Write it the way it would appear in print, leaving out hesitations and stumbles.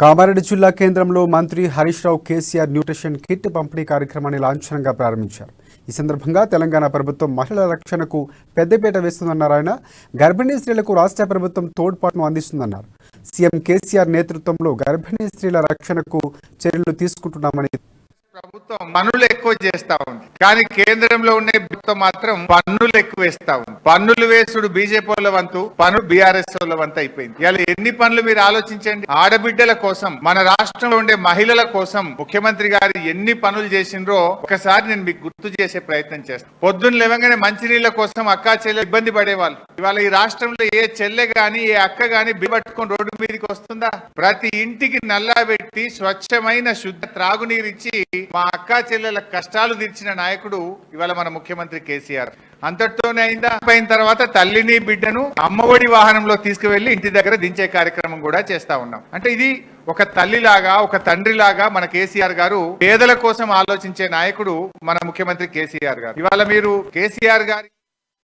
కామారెడ్డి జిల్లా కేంద్రంలో మంత్రి హరీష్ రావు కేసీఆర్ న్యూట్రిషన్ కిట్ పంపిణీ కార్యక్రమాన్ని లాంఛనంగా ప్రారంభించారు. ఈ సందర్భంగా తెలంగాణ ప్రభుత్వం మహిళల రక్షణకు పెద్దపీట వేస్తుందన్నారు ఆయన. గర్భిణీ స్త్రీలకు రాష్ట్ర ప్రభుత్వం తోడ్పాటును అందిస్తుందన్నారు. సీఎం కేసీఆర్ నేతృత్వంలో గర్భిణీ స్త్రీల రక్షణకు చర్యలు తీసుకుంటున్నామని ప్రభుత్వం పన్నులు ఎక్కువ చేస్తా ఉంది, కానీ కేంద్రంలో ఉండే ప్రభుత్వం మాత్రం పన్నులు ఎక్కువ వేస్తా ఉంది. పన్నులు వేసుడు బీజేపీ వాళ్ళ వంతు, పన్ను బీఆర్ఎస్ వాళ్ళ వంతు అయిపోయింది. ఇలా ఎన్ని పనులు మీరు ఆలోచించండి. ఆడబిడ్డల కోసం, మన రాష్ట్రంలో ఉండే మహిళల కోసం ముఖ్యమంత్రి గారు ఎన్ని పనులు చేసిండ్రో ఒకసారి నేను మీకు గుర్తు చేసే ప్రయత్నం చేస్తాను. పొద్దున్న లేవగానే మంచినీళ్ల కోసం అక్కా చెల్లె ఇబ్బంది పడేవాళ్ళు. ఇవాళ ఈ రాష్ట్రంలో ఏ చెల్లె గాని ఏ అక్క గాని బిబట్టుకొని రోడ్డు మీదకి వస్తుందా? ప్రతి ఇంటికి నల్లా పెట్టి స్వచ్ఛమైన శుద్ధ త్రాగునీరిచ్చి మా అక్కా చెల్లెల కష్టాలు తీర్చిన నాయకుడు ఇవాళ మన ముఖ్యమంత్రి కేసీఆర్. అంతటితోనే అయిందా? అయిన తర్వాత తల్లిని బిడ్డను అమ్మఒడి వాహనంలో తీసుకువెళ్లి ఇంటి దగ్గర దించే కార్యక్రమం కూడా చేస్తా ఉన్నాం. అంటే ఇది ఒక తల్లిలాగా, ఒక తండ్రిలాగా మన కేసీఆర్ గారు పేదల కోసం ఆలోచించే నాయకుడు మన ముఖ్యమంత్రి కేసీఆర్ గారు. ఇవాళ మీరు కేసీఆర్ గారి